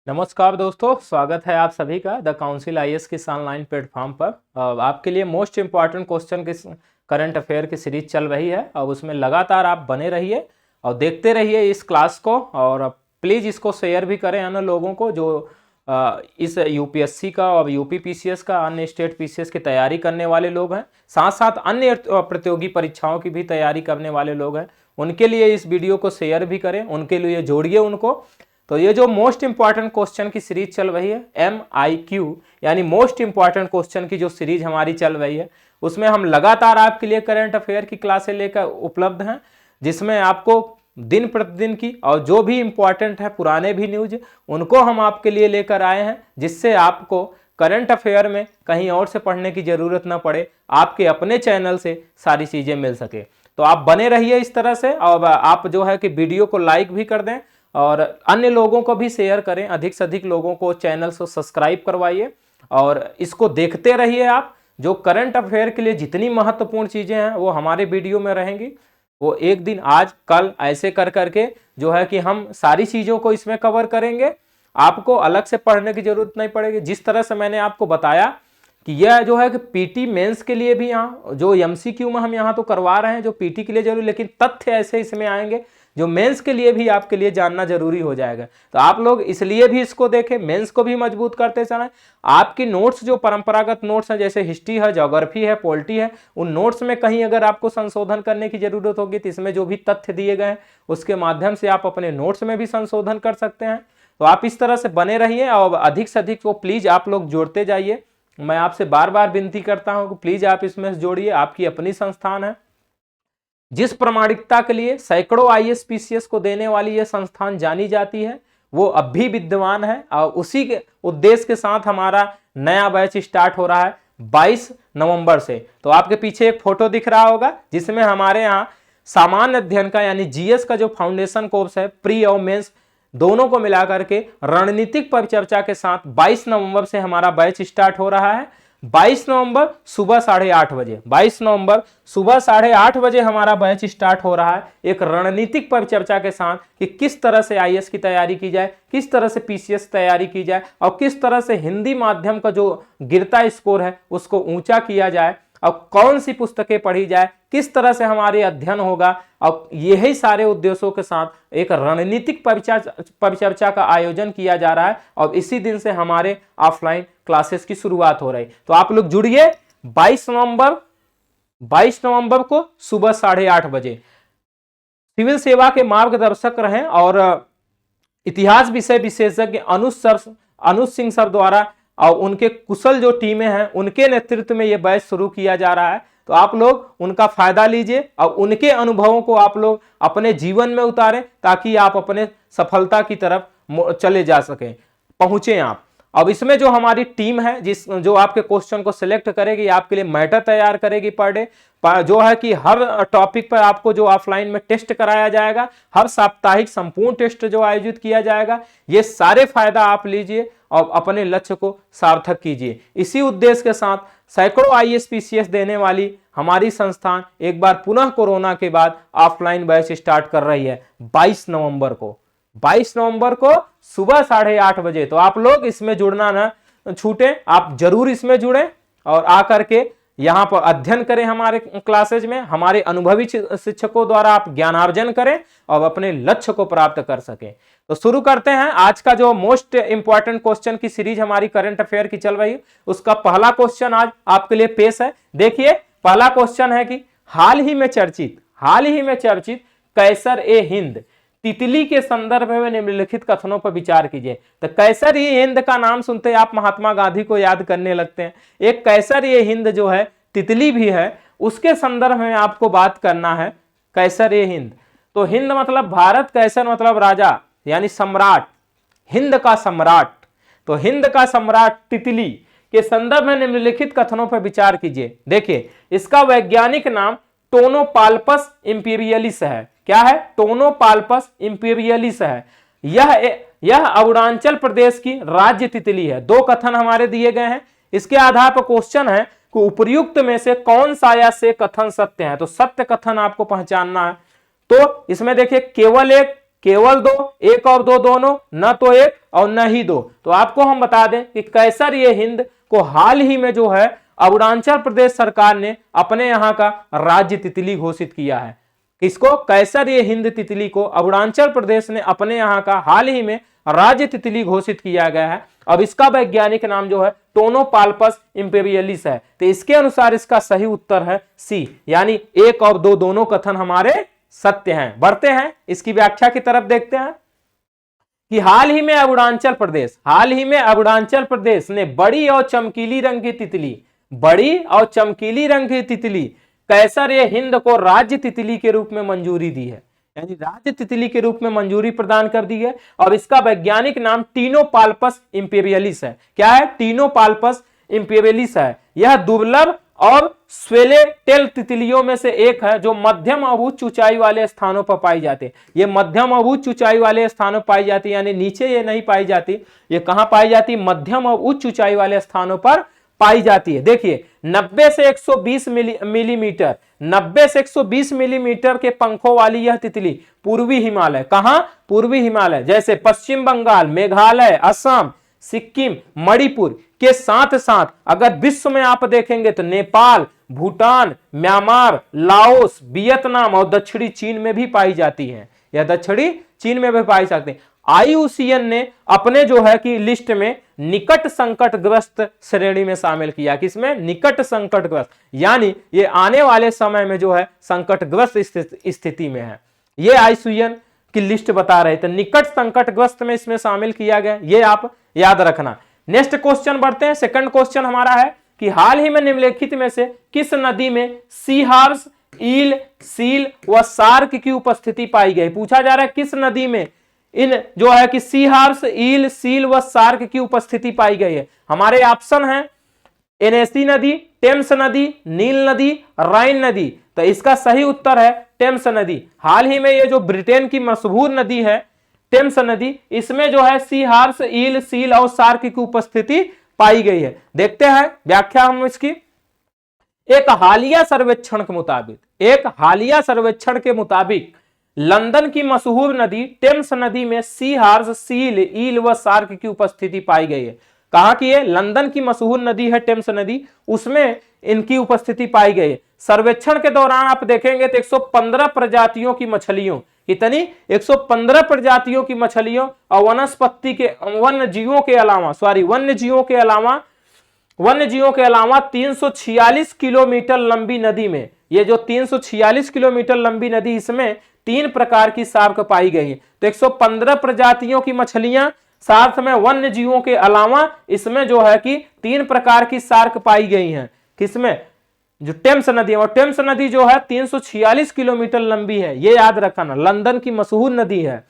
नमस्कार दोस्तों, स्वागत है आप सभी का द काउंसिल आईएएस के ऑनलाइन प्लेटफॉर्म पर। आपके लिए मोस्ट इम्पॉर्टेंट क्वेश्चन की करंट अफेयर की सीरीज चल रही है और उसमें लगातार आप बने रहिए और देखते रहिए इस क्लास को। और प्लीज़ इसको शेयर भी करें अन्य लोगों को जो इस यूपीएससी का और यूपी पीसीएस का, अन्य स्टेट पीसीएस की तैयारी करने वाले लोग हैं, साथ साथ अन्य प्रतियोगी परीक्षाओं की भी तैयारी करने वाले लोग हैं। उनके लिए इस वीडियो को शेयर भी करें, उनके लिए जोड़िए उनको। तो ये जो मोस्ट इंपॉर्टेंट क्वेश्चन की सीरीज चल रही है MIQ यानी मोस्ट इंपॉर्टेंट क्वेश्चन की जो सीरीज हमारी चल रही है, उसमें हम लगातार आपके लिए करंट अफेयर की क्लासें लेकर उपलब्ध हैं, जिसमें आपको दिन प्रतिदिन की और जो भी इंपॉर्टेंट है पुराने भी न्यूज उनको हम आपके लिए लेकर आए हैं, जिससे आपको करंट अफेयर में कहीं और से पढ़ने की जरूरत ना पड़े, आपके अपने चैनल से सारी चीजें मिल सके। तो आप बने रहिए इस तरह से, और आप जो है कि वीडियो को लाइक भी कर दें और अन्य लोगों को भी शेयर करें, अधिक से अधिक लोगों को चैनल को सब्सक्राइब करवाइए और इसको देखते रहिए। आप जो करंट अफेयर के लिए जितनी महत्वपूर्ण चीजें हैं वो हमारे वीडियो में रहेंगी, वो एक दिन आज कल ऐसे कर करके जो है कि हम सारी चीजों को इसमें कवर करेंगे। आपको अलग से पढ़ने की जरूरत नहीं पड़ेगी। जिस तरह से मैंने आपको बताया कि यह जो है कि पीटी मेंस के लिए भी यहाँ जो एमसीक्यू में हम यहाँ तो करवा रहे हैं जो पीटी के लिए जरूरी, लेकिन तथ्य ऐसे इसमें आएंगे जो मेंस के लिए भी आपके लिए जानना जरूरी हो जाएगा। तो आप लोग इसलिए भी इसको देखें, मेंस को भी मजबूत करते चलें। आपकी नोट्स जो परंपरागत नोट्स हैं, जैसे हिस्ट्री है, ज्योग्राफी है, पॉलिटी है, उन नोट्स में कहीं अगर आपको संशोधन करने की जरूरत होगी तो इसमें जो भी तथ्य दिए गए हैं उसके माध्यम से आप अपने नोट्स में भी संशोधन कर सकते हैं। तो आप इस तरह से बने रहिए और अधिक से अधिक को प्लीज आप लोग जोड़ते जाइए। मैं आपसे बार बार विनती करता हूं कि प्लीज आप इसमें जोड़िए। आपकी अपनी संस्थान है, जिस प्रामाणिकता के लिए सैकड़ों आईएएस पीसीएस को देने वाली यह संस्थान जानी जाती है, वो अब भी विद्यमान है और उसी के उद्देश्य के साथ हमारा नया बैच स्टार्ट हो रहा है 22 नवंबर से। तो आपके पीछे एक फोटो दिख रहा होगा जिसमें हमारे यहाँ सामान्य अध्ययन का यानी जीएस का जो फाउंडेशन कोर्स है, प्री और मेंस दोनों को मिलाकर के रणनीतिक परिचर्चा के साथ 22 नवंबर से हमारा बैच स्टार्ट हो रहा है। 22 नवंबर सुबह 8:30 बजे, 22 नवंबर सुबह 8:30 बजे हमारा बैच स्टार्ट हो रहा है, एक रणनीतिक परिचर्चा के साथ कि किस तरह से आईएएस की तैयारी की जाए, किस तरह से पीसीएस तैयारी की जाए और किस तरह से हिंदी माध्यम का जो गिरता स्कोर है उसको ऊंचा किया जाए और कौन सी पुस्तकें पढ़ी जाए, किस तरह से हमारे अध्ययन होगा। और यही सारे उद्देश्यों के साथ एक रणनीतिक परिचर्चा का आयोजन किया जा रहा है और इसी दिन से हमारे ऑफलाइन क्लासेस की शुरुआत हो रही। तो आप लोग जुड़िए 22 नवंबर को सुबह 8:30 बजे। सिविल सेवा के मार्गदर्शक रहें और इतिहास विषय विशेषज्ञ अनुज सिंह सर द्वारा और उनके कुशल जो टीमें हैं उनके नेतृत्व में यह बैच शुरू किया जा रहा है। तो आप लोग उनका फायदा लीजिए और उनके अनुभवों को आप लोग अपने जीवन में उतारें ताकि आप अपने सफलता की तरफ चले जा सकें, पहुंचे आप। अब इसमें जो हमारी टीम है जो आपके क्वेश्चन को सिलेक्ट करेगी, आपके लिए मैटर तैयार करेगी पर डे, जो है कि हर टॉपिक पर आपको जो ऑफलाइन में टेस्ट कराया जाएगा, हर साप्ताहिक संपूर्ण टेस्ट जो आयोजित किया जाएगा, ये सारे फायदा आप लीजिए और अपने लक्ष्य को सार्थक कीजिए। इसी उद्देश्य के साथ सैकड़ों आईएएस पीसीएस देने वाली हमारी संस्थान एक बार पुनः कोरोना के बाद ऑफलाइन बैच स्टार्ट कर रही है 22 नवंबर को सुबह 8:30 बजे। तो आप लोग इसमें जुड़ना ना छूटें, आप जरूर इसमें जुड़ें और आकर के यहां पर अध्ययन करें हमारे क्लासेज में। हमारे अनुभवी शिक्षकों द्वारा आप ज्ञानार्जन करें और अपने लक्ष्य को प्राप्त कर सकें। तो शुरू करते हैं आज का जो मोस्ट इंपॉर्टेंट क्वेश्चन की सीरीज हमारी करंट अफेयर की चल रही है, उसका पहला क्वेश्चन आज आपके लिए पेश है। देखिए पहला क्वेश्चन है कि हाल ही में चर्चित कैसर ए हिंद तितली के संदर्भ में निम्नलिखित कथनों पर विचार कीजिए। तो कैसर ए हिंद का नाम सुनते आप महात्मा गांधी को याद करने लगते हैं। एक कैसर ए हिंद जो है तितली भी है, उसके संदर्भ में आपको बात करना है। कैसर ए हिंद, तो हिंद मतलब भारत, कैसर मतलब राजा यानी सम्राट, हिंद का सम्राट। तो हिंद का सम्राट तितली के संदर्भ में निम्नलिखित कथनों पर विचार कीजिए। देखिए इसका वैज्ञानिक नाम टोनोपाल्पस इंपीरियलिस है। क्या है? टोनोपाल्पस इंपीरियलिस है। यह अरुणाचल प्रदेश की राज्य तितली है। दो कथन हमारे दिए गए हैं, इसके आधार पर क्वेश्चन है कि उपर्युक्त में से कौन सा या से कथन सत्य है। तो सत्य कथन आपको पहचानना है। तो इसमें देखिए केवल एक केवल दो, एक और दो दोनों, न तो एक और न ही दो। तो आपको हम बता दें कि कैसर ये हिंद को हाल ही में जो है अरुणाचल प्रदेश सरकार ने अपने यहाँ का राज्य तितली घोषित किया है। किसको? कैसर ये हिंद तितली को अरुणाचल प्रदेश ने अपने यहाँ का हाल ही में राज्य तितली घोषित किया गया है। अब इसका वैज्ञानिक नाम जो है टोनोपाल्पस इंपेरियलिस है। तो इसके अनुसार इसका सही उत्तर है सी, यानी एक और दो दोनों कथन हमारे सत्य हैं। बढ़ते हैं इसकी व्याख्या की तरफ, देखते हैं कि हाल ही में अरुणाचल प्रदेश ने बड़ी और चमकीली रंग की तितली कैसर ये हिंद को राज्य तितली के रूप में मंजूरी दी है, यानी राज्य तितली के रूप में मंजूरी प्रदान कर दी है। और इसका वैज्ञानिक नाम टीनोपाल्पस इंपेरियलिस है। क्या है? टीनोपाल्पस इंपेरियलिस है। यह दुर्लभ और स्वेलेटेल तितलियों में से एक है जो मध्यम और उच्च ऊंचाई वाले स्थानों पर पाई जाती है। ये मध्यम और उच्च ऊंचाई वाले स्थानों पर पाई जाती है, यानी नीचे ये नहीं पाई जाती। ये कहां पाई जाती? मध्यम और उच्च ऊंचाई वाले स्थानों पर पाई जाती है। देखिए 90 से 120 मिलीमीटर 90 से 120 मिलीमीटर के पंखों वाली यह तितली पूर्वी हिमालय, कहां? पूर्वी हिमालय, जैसे पश्चिम बंगाल, मेघालय, असम, सिक्किम, मणिपुर के साथ साथ अगर विश्व में आप देखेंगे तो Nepal, Bhutan, Myanmar, Laos, Vietnam और दक्षिणी चीन में भी पाई जाती है। यह दक्षिणी चीन में भी पाई जाती है। IUCN ने अपने जो है कि लिस्ट में निकट संकटग्रस्त श्रेणी में शामिल किया। किसमें? निकट संकटग्रस्त, यानी ये आने वाले समय में जो है संकटग्रस्त स्थिति में है। ये IUCN की लिस्ट बता रहे थे, निकट संकटग्रस्त में इसमें शामिल किया गया। ये आप याद रखना। नेक्स्ट क्वेश्चन बढ़ते हैं। सेकंड क्वेश्चन हमारा है कि हाल ही में निम्नलिखित में से किस नदी में सी हॉर्स, ईल, सील व शार्क की उपस्थिति पाई गई? पूछा जा रहा है किस नदी में इन जो है कि सी हॉर्स, ईल, सील व शार्क की उपस्थिति पाई गई है। हमारे ऑप्शन है एनएसी नदी, टेम्स नदी, नील नदी, राइन नदी। तो इसका सही उत्तर है टेम्स नदी। हाल ही में ये जो ब्रिटेन की मशहूर नदी है टेम्स नदी, इसमें जो है सी हॉर्स, ईल, सील और शार्क की उपस्थिति पाई गई है। देखते हैं व्याख्या हम इसकी। एक हालिया सर्वेक्षण के मुताबिक लंदन की मशहूर नदी टेम्स नदी में सी हॉर्स, सील, ईल व शार्क की उपस्थिति पाई गई है। कहा कि ये लंदन की मशहूर नदी है टेम्स नदी, उसमें इनकी उपस्थिति पाई गई है। सर्वेक्षण के दौरान आप देखेंगे तो 115 प्रजातियों की मछलियों, कितनी? 115 प्रजातियों की मछलियों और वन्यजीवों के अलावा 346 किलोमीटर लंबी नदी में, ये जो 346 किलोमीटर लंबी नदी, इसमें 3 प्रकार की शार्क पाई गई है। तो 115 प्रजातियों की मछलियां, साथ में वन्य जीवों के अलावा इसमें जो है कि 3 प्रकार की शार्क पाई गई हैं। किसमें? जो टेम्स नदी है। और टेम्स नदी जो है 346 किलोमीटर लंबी है, ये याद रखना, लंदन की मशहूर नदी है।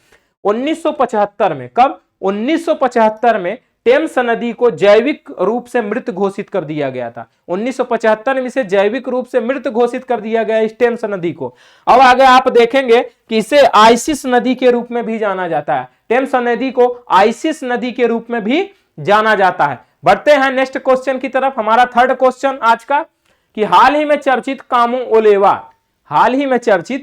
1975 में, कब? 1975 में टेम्स नदी को जैविक रूप से मृत घोषित कर दिया गया था। 1975 में इसे जैविक रूप से मृत घोषित कर दिया गया इस टेम्स नदी को। अब आगे आप देखेंगे कि इसे आइसिस नदी के रूप में भी जाना जाता है। टेम्स नदी को आइसिस नदी के रूप में भी जाना जाता है। बढ़ते हैं नेक्स्ट क्वेश्चन की तरफ। हमारा थर्ड क्वेश्चन आज का कि हाल ही में चर्चित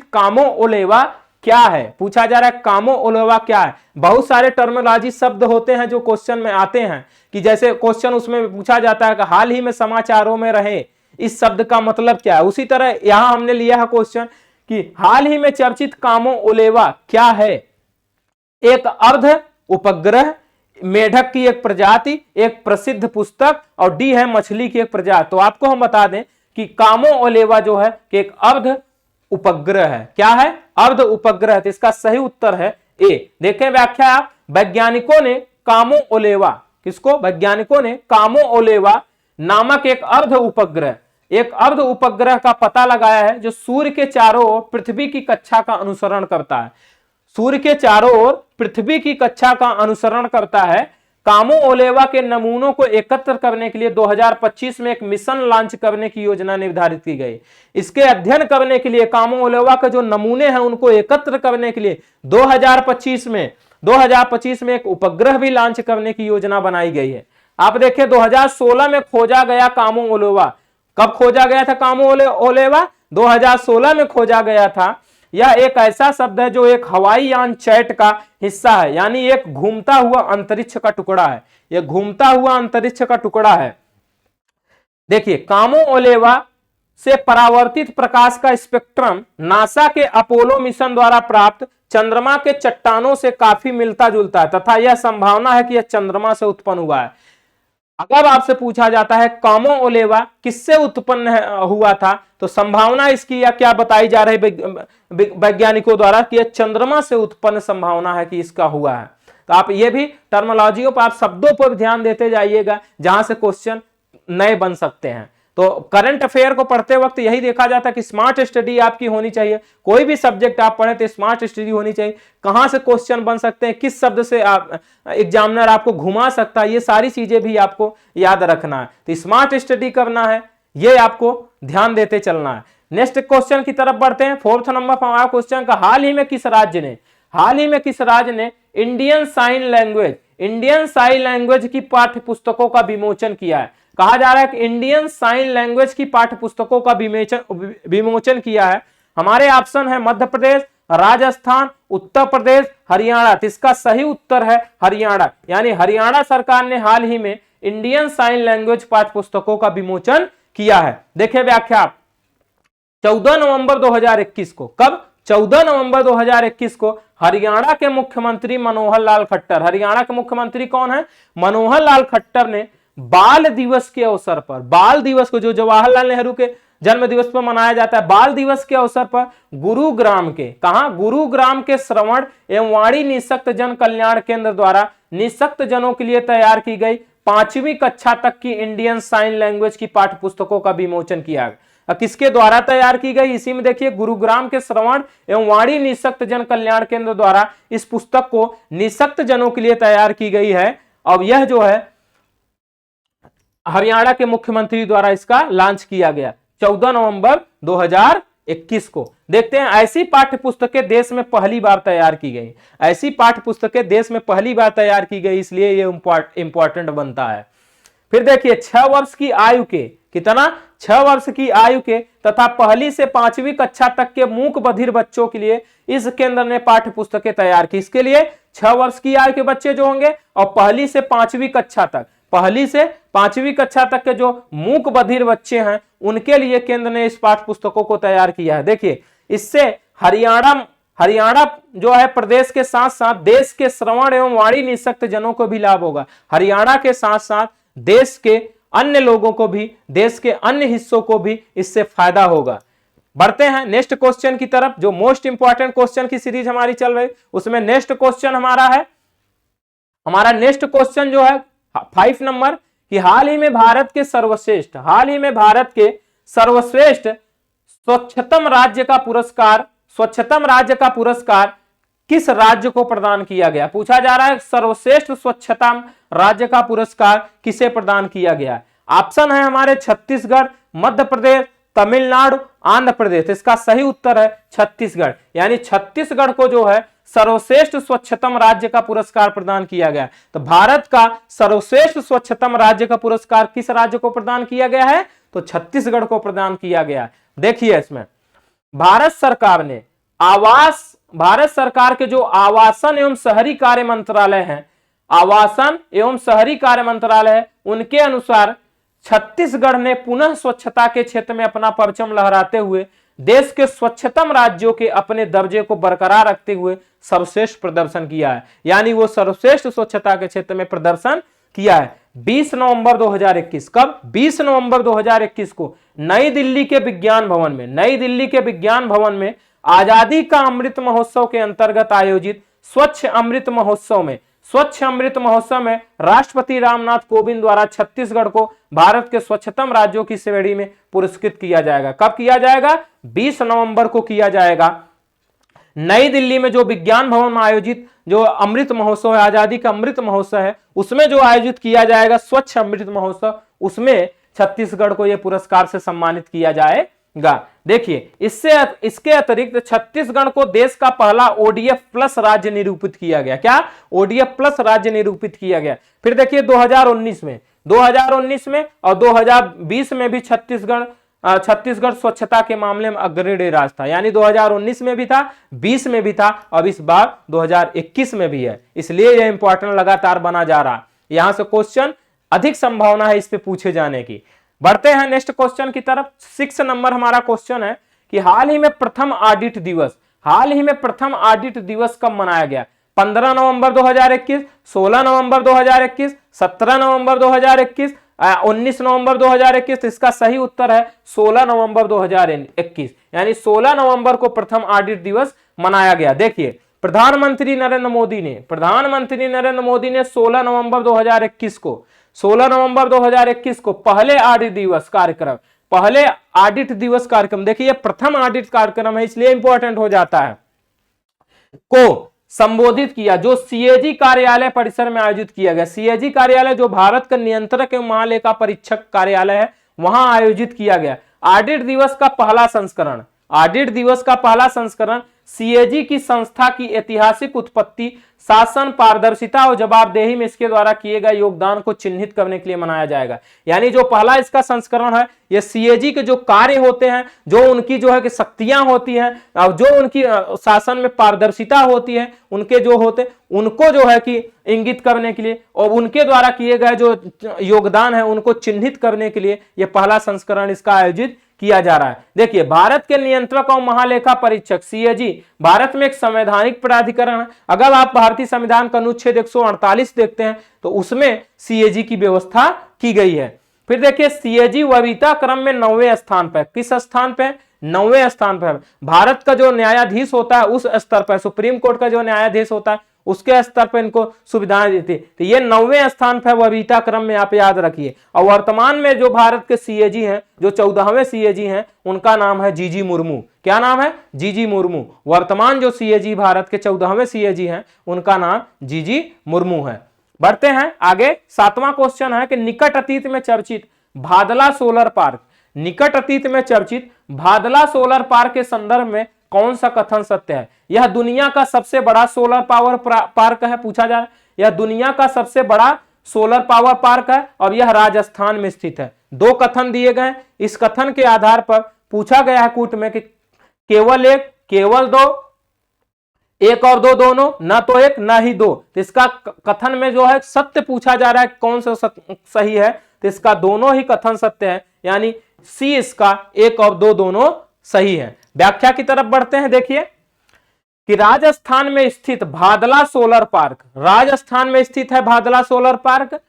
कामो ओलेवा क्या है? पूछा जा रहा है कामो ओलेवा क्या है। बहुत सारे टर्मिनोलॉजी शब्द होते हैं जो क्वेश्चन में आते हैं, कि जैसे क्वेश्चन उसमें पूछा जाता है कि हाल ही में समाचारों में रहे, इस शब्द का मतलब क्या है। उसी तरह यहां हमने लिया है क्वेश्चन कि हाल ही में चर्चित कामो ओलेवा क्या है? एक अर्ध उपग्रह, मेढक की एक प्रजाति, एक प्रसिद्ध पुस्तक, और डी है मछली की एक प्रजाति। तो आपको हम बता दें कि कामो ओलेवा जो है कि एक अर्ध उपग्रह है। क्या है? अर्ध उपग्रह। तो इसका सही उत्तर है ए। देखें व्याख्या। वैज्ञानिकों ने कामो ओलेवा, किसको? वैज्ञानिकों ने कामो ओलेवा नामक एक अर्ध उपग्रह का पता लगाया है जो सूर्य के चारों ओर पृथ्वी की कक्षा का अनुसरण करता है। सूर्य के चारों ओर पृथ्वी की कक्षा का अनुसरण करता है। कामो ओलेवा के नमूनों को एकत्र करने के लिए 2025 में एक मिशन लॉन्च करने की योजना निर्धारित की गई। इसके अध्ययन करने के लिए कामो ओलेवा के जो नमूने हैं उनको एकत्र करने के लिए 2025 में एक उपग्रह भी लॉन्च करने की योजना बनाई गई है। आप देखें 2016 में खोजा गया कामो ओलेवा। कब खोजा गया था कामो ओलेवा? 2016 में खोजा गया था। यह एक ऐसा शब्द है जो एक हवाई यान चैट का हिस्सा है, यानी एक घूमता हुआ अंतरिक्ष का टुकड़ा है, यह घूमता हुआ अंतरिक्ष का टुकड़ा है। देखिए, कामो ओलेवा से परावर्तित प्रकाश का स्पेक्ट्रम नासा के अपोलो मिशन द्वारा प्राप्त चंद्रमा के चट्टानों से काफी मिलता जुलता है तथा यह संभावना है कि यह चंद्रमा से उत्पन्न हुआ है। अगर आपसे पूछा जाता है कामो ओलेवा किससे उत्पन्न हुआ था, तो संभावना इसकी या क्या बताई जा रही वैज्ञानिकों द्वारा कि यह चंद्रमा से उत्पन्न संभावना है कि इसका हुआ है। तो आप ये भी टर्मिनोलॉजियों पर, आप शब्दों पर ध्यान देते जाइएगा जहां से क्वेश्चन नए बन सकते हैं। तो करंट अफेयर को पढ़ते वक्त यही देखा जाता है कि स्मार्ट स्टडी आपकी होनी चाहिए। कोई भी सब्जेक्ट आप पढ़े तो स्मार्ट स्टडी होनी चाहिए, कहां से क्वेश्चन बन सकते हैं, किस शब्द से आप एग्जामिनर आपको घुमा सकता है, ये सारी चीजें भी आपको याद रखना है। तो स्मार्ट स्टडी करना है, ये आपको ध्यान देते चलना है। नेक्स्ट क्वेश्चन की तरफ बढ़ते हैं। 4th नंबर पर हमारा क्वेश्चन का हाल ही में किस राज्य ने इंडियन साइन लैंग्वेज की पाठ्य पुस्तकों का विमोचन किया है। कहा जा रहा है कि इंडियन साइन लैंग्वेज की पाठ्य पुस्तकों का विमोचन किया है। हमारे ऑप्शन है मध्य प्रदेश, राजस्थान, उत्तर प्रदेश, हरियाणा। तो इसका सही उत्तर है हरियाणा, यानी हरियाणा सरकार ने हाल ही में इंडियन साइन लैंग्वेज पाठ्य पुस्तकों का विमोचन किया है। देखिए व्याख्या, 14 नवंबर 2021 को, कब? 14 नवंबर 2021 को हरियाणा के मुख्यमंत्री मनोहर लाल खट्टर, हरियाणा के मुख्यमंत्री कौन है? मनोहर लाल खट्टर ने बाल दिवस के अवसर पर, बाल दिवस को जो जवाहरलाल नेहरू के जन्म दिवस पर मनाया जाता है, बाल दिवस के अवसर पर गुरुग्राम के, कहां? गुरुग्राम के श्रवण एवं वाणी निःशक्त जन कल्याण केंद्र द्वारा निःशक्त जनों के लिए तैयार की गई 5वीं कक्षा तक की इंडियन साइन लैंग्वेज की पाठ्य पुस्तकों का विमोचन किया। किसके द्वारा तैयार की गई? इसी में देखिए, गुरुग्राम के श्रवण एवं वाणी निःशक्त जन कल्याण केंद्र द्वारा इस पुस्तक को निःशक्त जनों के लिए तैयार की गई है। अब यह जो है हरियाणा के मुख्यमंत्री द्वारा इसका लॉन्च किया गया 14 नवंबर 2021 को। देखते हैं, ऐसी पाठ्य पुस्तकें देश में पहली बार तैयार की गई, ऐसी पाठ्य पुस्तकें देश में पहली बार तैयार की गई, इसलिए ये इंपॉर्टेंट बनता है। फिर देखिए, 6 वर्ष की आयु के, कितना? 6 वर्ष की आयु के तथा पहली से 5वीं कक्षा तक के मूक बधिर बच्चों के लिए इस केंद्र ने पाठ्य पुस्तकें तैयार की। इसके लिए 6 वर्ष की आयु के बच्चे जो होंगे और पहली से 5वीं कक्षा तक, पहली से 5वीं कक्षा तक के जो मूक बधिर बच्चे हैं उनके लिए केंद्र ने इस पाठ्य पुस्तकों को तैयार किया है। देखिए, इससे हरियाणा जो है प्रदेश के साथ साथ देश के श्रवण एवं वाणी निःशक्त जनों को भी लाभ होगा। हरियाणा के साथ साथ देश के अन्य लोगों को भी, देश के अन्य हिस्सों को भी इससे फायदा होगा। बढ़ते हैं नेक्स्ट क्वेश्चन की तरफ, जो मोस्ट इंपॉर्टेंट क्वेश्चन की सीरीज हमारी चल रही, उसमें नेक्स्ट क्वेश्चन हमारा नेक्स्ट क्वेश्चन जो है 5 नंबर, कि हाल ही में भारत के सर्वश्रेष्ठ स्वच्छतम राज्य का पुरस्कार किस राज्य को प्रदान किया गया? पूछा जा रहा है सर्वश्रेष्ठ स्वच्छतम राज्य का पुरस्कार किसे प्रदान किया गया? ऑप्शन है हमारे छत्तीसगढ़, मध्य प्रदेश, तमिलनाडु, आंध्र प्रदेश। इसका सही उत्तर है छत्तीसगढ़, यानी छत्तीसगढ़ को जो है सर्वश्रेष्ठ स्वच्छतम राज्य का पुरस्कार प्रदान किया गया। तो भारत का सर्वश्रेष्ठ स्वच्छतम राज्य का पुरस्कार किस राज्य को प्रदान किया गया है? तो छत्तीसगढ़ को प्रदान किया गया। देखिए, इसमें भारत सरकार के जो आवासन एवं शहरी कार्य मंत्रालय है, उनके अनुसार छत्तीसगढ़ ने पुनः स्वच्छता के क्षेत्र में अपना परचम लहराते हुए देश के स्वच्छतम राज्यों के अपने दर्जे को बरकरार रखते हुए सर्वश्रेष्ठ प्रदर्शन किया है, यानी वो सर्वश्रेष्ठ स्वच्छता के क्षेत्र में प्रदर्शन किया है। 20 नवंबर 2021, कब? 20 नवंबर 2021 को नई दिल्ली के विज्ञान भवन में आजादी का अमृत महोत्सव के अंतर्गत आयोजित स्वच्छ अमृत महोत्सव में राष्ट्रपति रामनाथ कोविंद द्वारा छत्तीसगढ़ को भारत के स्वच्छतम राज्यों की श्रेणी में पुरस्कृत किया जाएगा। कब किया जाएगा? 20 नवंबर को किया जाएगा। नई दिल्ली में जो विज्ञान भवन में आयोजित जो अमृत महोत्सव है, आजादी का अमृत महोत्सव है, उसमें जो आयोजित किया जाएगा स्वच्छ अमृत महोत्सव, उसमें छत्तीसगढ़ को यह पुरस्कार से सम्मानित किया जाएगा। देखिए, इसके अतिरिक्त छत्तीसगढ़ को देश का पहला ODF प्लस राज्य निरूपित किया गया। क्या? ODF प्लस राज्य निरूपित किया गया। फिर देखिए 2019 में और 2020 में भी छत्तीसगढ़ छत्तीसगढ़ स्वच्छता के मामले में अग्रणी राज्य था, यानी 2019 में भी था, 20 में भी था, अब इस बार 2021 में भी है, इसलिए यह इंपॉर्टेंट लगातार बना जा रहा है। यहां से क्वेश्चन अधिक संभावना है इस पे पूछे जाने की। बढ़ते हैं नेक्स्ट क्वेश्चन की तरफ। 6 नंबर हमारा क्वेश्चन है कि हाल ही में प्रथम ऑडिट दिवस, हाल ही में प्रथम ऑडिट दिवस कब मनाया गया? 15 नवंबर 2021, 16 नवंबर 2021, 17 नवंबर 2021, 19 नवंबर 2021। इसका सही उत्तर है 16 नवंबर 2021, यानी 16 नवंबर को प्रथम ऑडिट दिवस मनाया गया। देखिए प्रधानमंत्री नरेंद्र मोदी ने 16 नवंबर 2021 को 16 नवंबर 2021 को पहले ऑडिट दिवस कार्यक्रम, देखिए प्रथम ऑडिट कार्यक्रम है इसलिए इंपॉर्टेंट हो जाता है, को संबोधित किया, जो सीएजी कार्यालय परिसर में आयोजित किया गया। सीएजी कार्यालय जो भारत का नियंत्रक एवं महालेखा परीक्षक कार्यालय है, वहां आयोजित किया गया। ऑडिट दिवस का पहला संस्करण सीएजी की संस्था की ऐतिहासिक उत्पत्ति, शासन, पारदर्शिता और जवाबदेही में इसके द्वारा किए गए योगदान को चिन्हित करने के लिए मनाया जाएगा। यानी जो पहला इसका संस्करण है, ये सीएजी के जो कार्य होते हैं, जो उनकी जो है कि शक्तियां होती हैं और जो उनकी शासन में पारदर्शिता होती है, उनके जो होते उनको जो है कि इंगित करने के लिए और उनके द्वारा किए गए जो योगदान है उनको चिन्हित करने के लिए यह पहला संस्करण इसका आयोजित किया जा रहा है। देखिए भारत के नियंत्रक और महालेखा परीक्षक सीएजी भारत में एक संवैधानिक प्राधिकरण है। अगर आप भारतीय संविधान का अनुच्छेद 148 देखते हैं तो उसमें सीएजी की व्यवस्था की गई है। फिर देखिए सीएजी वरीयता क्रम में 9वें स्थान पर, किस स्थान पे? 9वें स्थान पर। भारत का जो न्यायाधीश होता है उस स्तर पर, सुप्रीम कोर्ट का जो न्यायाधीश होता है उसके स्तर पर इनको सुविधाएं देती है, तो ये 9वें स्थान पर वरीयता क्रम में आप याद रखिए। और वर्तमान में जो भारत के सीएजी हैं, जो 14वें सीएजी हैं, उनका नाम है जीजी मुर्मू। क्या नाम है? जीजी मुर्मू। वर्तमान जो सीएजी भारत के 14वें सीएजी हैं उनका नाम जीजी मुर्मू है। बढ़ते हैं आगे। 7वां क्वेश्चन है कि निकट अतीत में चर्चित भादला सोलर पार्क, निकट अतीत में चर्चित भादला सोलर पार्क के संदर्भ में कौन सा कथन सत्य है? यह दुनिया का सबसे बड़ा सोलर पावर पार्क है, पूछा जा रहा है। यह दुनिया का सबसे बड़ा सोलर पावर पार्क है और यह राजस्थान में स्थित है। 2 कथन दिए गए, इस कथन के आधार पर पूछा गया है कूट में कि केवल एक, केवल 2, 1 और 2 दोनों, न तो 1 न ही 2। तो इसका कथन में जो है सत्य पूछा जा रहा है कौन सा सही है, तो इसका दोनों ही कथन सत्य है, यानी सी इसका 1 और 2 दोनों सही है। व्याख्या की तरफ बढ़ते हैं। देखिए कि राजस्थान में स्थित भादला सोलर पार्क, राजस्थान में स्थित है भादला सोलर पार्क,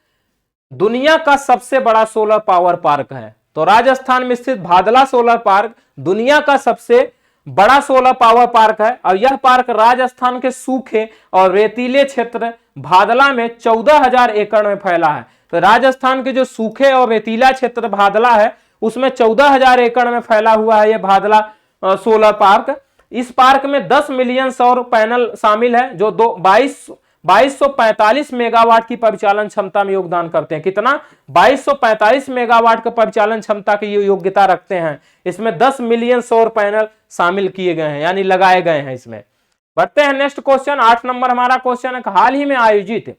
दुनिया का सबसे बड़ा सोलर पावर पार्क है। तो राजस्थान में स्थित भादला सोलर पार्क दुनिया का सबसे बड़ा सोलर पावर पार्क है और यह पार्क राजस्थान के सूखे और रेतीले क्षेत्र भादला में 14,000 एकड़ में फैला है। तो राजस्थान के जो सूखे और रेतीला क्षेत्र भादला है उसमें 14,000 एकड़ में फैला हुआ है यह भादला सोलर पार्क। इस पार्क में 10 मिलियन सौर पैनल शामिल है जो 2245 मेगावाट की परिचालन क्षमता में योगदान करते हैं। कितना? 2245 मेगावाट का परिचालन क्षमता की योग्यता रखते हैं। इसमें 10 मिलियन सौर पैनल शामिल किए गए हैं, यानी लगाए गए हैं इसमें। बढ़ते हैं नेक्स्ट क्वेश्चन। 8 नंबर हमारा क्वेश्चन है, हाल ही में आयोजित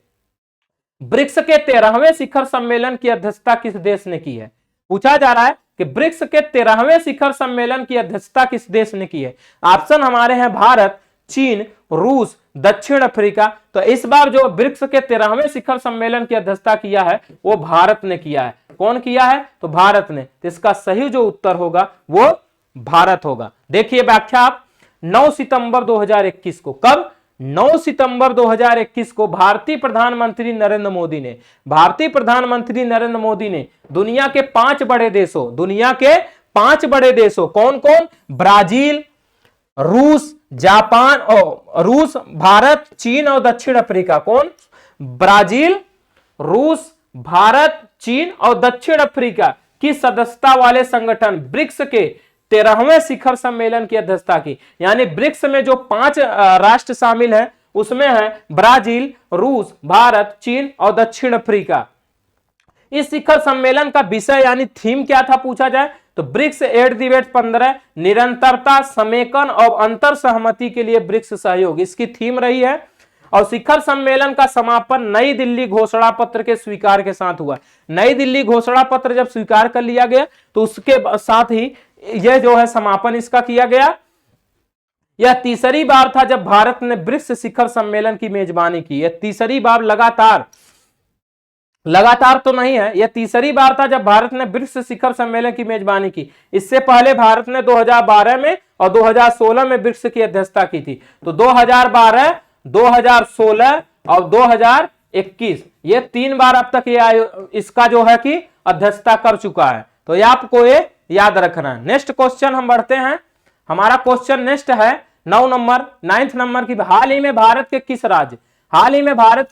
ब्रिक्स के 13वें शिखर सम्मेलन की अध्यक्षता किस देश ने की है? पूछा जा रहा है कि ब्रिक्स के 13वें शिखर सम्मेलन की अध्यक्षता किस देश ने की है? ऑप्शन हमारे हैं भारत, चीन, रूस, दक्षिण अफ्रीका। तो इस बार जो ब्रिक्स के 13वें शिखर सम्मेलन की अध्यक्षता किया है वो भारत ने किया है। कौन किया है? तो भारत ने। तो इसका सही जो उत्तर होगा वो भारत होगा। देखिए व्याख्या आप 9 सितंबर 2021 को, कब? 9 सितंबर 2021 को भारतीय प्रधानमंत्री नरेंद्र मोदी ने दुनिया के 5 बड़े देशों कौन कौन? ब्राजील, रूस, जापान और रूस, भारत, चीन और दक्षिण अफ्रीका। कौन? ब्राजील, रूस, भारत, चीन और दक्षिण अफ्रीका की सदस्यता वाले संगठन ब्रिक्स के 13वें शिखर सम्मेलन की अध्यक्षता की। यानी ब्रिक्स में जो 5 राष्ट्र शामिल है उसमें है ब्राजील, रूस, भारत, चीन और दक्षिण अफ्रीका। इस शिखर सम्मेलन का विषय यानी थीम क्या था पूछा जाए तो ब्रिक्स एट द रेट 15 निरंतरता, समेकन और अंतर सहमति के लिए ब्रिक्स सहयोग, इसकी थीम रही है। और शिखर सम्मेलन का समापन नई दिल्ली घोषणा पत्र के स्वीकार के साथ हुआ। नई दिल्ली घोषणा पत्र जब स्वीकार कर लिया गया तो उसके साथ ही यह जो है समापन इसका किया गया। यह तीसरी बार था जब भारत ने ब्रिक्स शिखर सम्मेलन की मेजबानी की। यह तीसरी बार लगातार तो नहीं है, यह तीसरी बार था जब भारत ने ब्रिक्स शिखर सम्मेलन की मेजबानी की। इससे पहले भारत ने 2012 में और 2016 में ब्रिक्स की अध्यक्षता की थी। तो 2012, 2016 और 2021 ये 3 बार अब तक ये इसका जो है कि अध्यक्षता कर चुका है। तो ये आपको ये याद रखना है। नेक्स्ट क्वेश्चन हम बढ़ते हैं। हमारा क्वेश्चन नेक्स्ट है 9th नंबर की। हाल ही में भारत के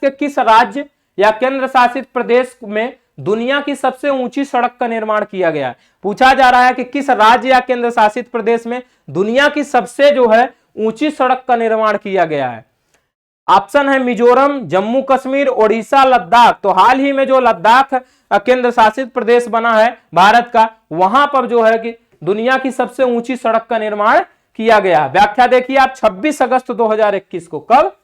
किस राज्य या केंद्र शासित प्रदेश में दुनिया की सबसे ऊंची सड़क का निर्माण किया गया है? पूछा जा रहा है कि किस राज्य या केंद्र शासित प्रदेश में दुनिया की सबसे जो है ऊंची सड़क का निर्माण किया गया है। ऑप्शन है मिजोरम, जम्मू कश्मीर, ओडिशा, लद्दाख। तो हाल ही में जो लद्दाख केंद्र शासित प्रदेश बना है भारत का, वहां पर जो है कि दुनिया की सबसे ऊंची सड़क का निर्माण किया गया। व्याख्या देखिए आप 26 अगस्त 2021 को। कब?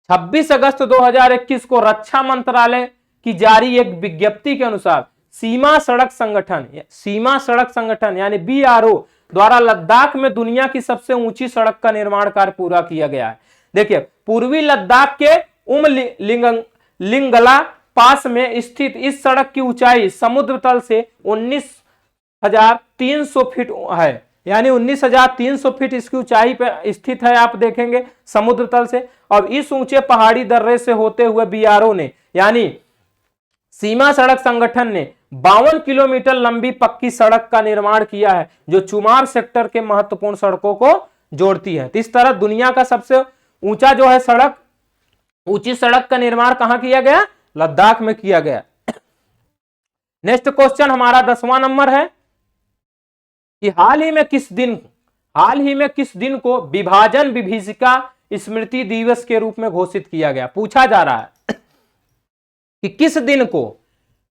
26 अगस्त 2021 को रक्षा मंत्रालय की जारी एक विज्ञप्ति के अनुसार सीमा सड़क संगठन यानी BRO द्वारा लद्दाख में दुनिया की सबसे ऊंची सड़क का निर्माण कार्य पूरा किया गया है। देखिए पूर्वी लद्दाख के लिंगला पास में स्थित इस सड़क की ऊंचाई समुद्र तल से 19,300 फीट है, यानी 19,300 फीट इसकी ऊंचाई पे स्थित है। आप देखेंगे समुद्र तल से। और इस ऊंचे पहाड़ी दर्रे से होते हुए BRO ने यानी सीमा सड़क संगठन ने 52 किलोमीटर लंबी पक्की सड़क का निर्माण किया है, जो चुमार सेक्टर के महत्वपूर्ण सड़कों को जोड़ती है। तो इस तरह दुनिया का सबसे ऊंचा जो है ऊंची सड़क का निर्माण कहां किया गया? लद्दाख में किया गया। नेक्स्ट क्वेश्चन हमारा 10वां नंबर है कि हाल ही में किस दिन को विभाजन विभीषिका स्मृति दिवस के रूप में घोषित किया गया? पूछा जा रहा है कि किस दिन को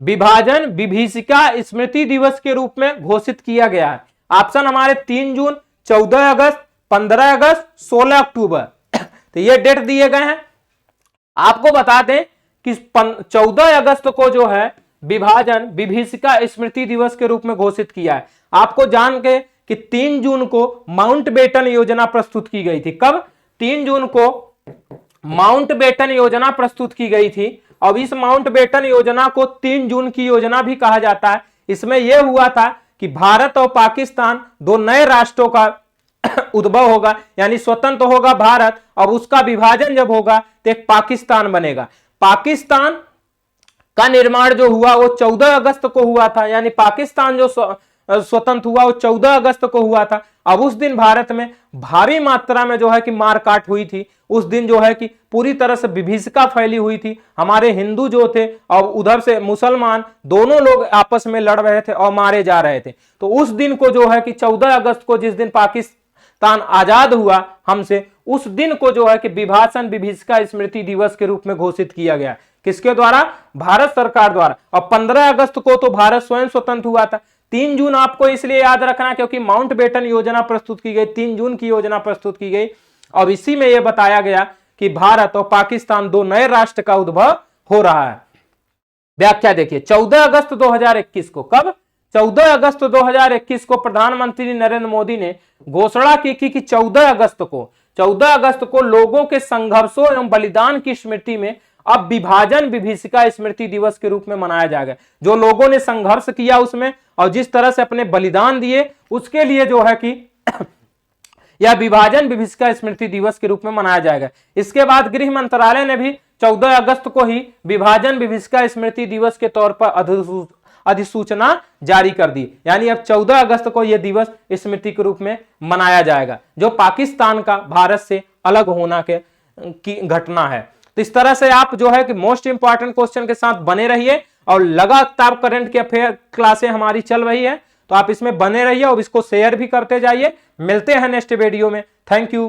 विभाजन विभीषिका स्मृति दिवस के रूप में घोषित किया गया है। ऑप्शन हमारे 3 जून, 14 अगस्त, 15 अगस्त, 16 अक्टूबर। तो ये डेट दिए गए हैं। आपको बता दें कि 14 अगस्त को जो है विभाजन विभीषिका स्मृति दिवस के रूप में घोषित किया है। आपको जान के कि 3 जून को माउंटबेटन योजना प्रस्तुत की गई थी। कब? 3 जून को माउंटबेटन योजना प्रस्तुत की गई थी। अब इस माउंटबेटन योजना को 3 जून की योजना भी कहा जाता है। इसमें यह हुआ था कि भारत और पाकिस्तान 2 नए राष्ट्रों का उद्भव होगा, यानी स्वतंत्र होगा भारत और उसका विभाजन जब होगा तो एक पाकिस्तान बनेगा। पाकिस्तान का निर्माण जो हुआ वो 14 अगस्त को हुआ था, यानी पाकिस्तान जो स्वतंत्र हुआ वो 14 अगस्त को हुआ था। अब उस दिन भारत में भारी मात्रा में जो है कि मारकाट हुई थी। उस दिन जो है कि पूरी तरह से विभीषिका फैली हुई थी। हमारे हिंदू जो थे और उधर से मुसलमान दोनों लोग आपस में लड़ रहे थे और मारे जा रहे थे। तो उस दिन को जो है कि 14 अगस्त को जिस दिन पाकिस्तान आजाद हुआ हमसे, उस दिन को जो है कि विभाजन विभीषिका स्मृति दिवस के रूप में घोषित किया गया। किसके द्वारा? भारत सरकार द्वारा। और 15 अगस्त को तो भारत स्वयं स्वतंत्र हुआ था। 3 जून आपको इसलिए याद रखना क्योंकि माउंटबेटन योजना प्रस्तुत की गई, 3 जून की योजना प्रस्तुत की गई। और इसी में यह बताया गया कि भारत और पाकिस्तान 2 नए राष्ट्र का उद्भव हो रहा है। व्याख्या देखिए 14 अगस्त 2021 को। कब? 14 अगस्त 2021 को प्रधानमंत्री नरेंद्र मोदी ने घोषणा की कि 14 अगस्त को लोगों के संघर्षों एवं बलिदान की स्मृति में अब विभाजन विभीषिका स्मृति दिवस के रूप में मनाया जाएगा। जो लोगों ने संघर्ष किया उसमें और जिस तरह से अपने बलिदान दिए उसके लिए जो है कि यह विभाजन विभीषिका स्मृति दिवस के रूप में मनाया जाएगा। इसके बाद गृह मंत्रालय ने भी 14 अगस्त को ही विभाजन विभीषिका स्मृति दिवस के तौर पर अधिसूचना जारी कर दी, यानी अब 14 अगस्त को यह दिवस स्मृति के रूप में मनाया जाएगा, जो पाकिस्तान का भारत से अलग होना की घटना है। तो इस तरह से आप जो है कि मोस्ट इंपॉर्टेंट क्वेश्चन के साथ बने रहिए और लगातार करंट के अफेयर क्लासें हमारी चल रही है, तो आप इसमें बने रहिए और इसको शेयर भी करते जाइए। मिलते हैं नेक्स्ट वीडियो में। Thank you.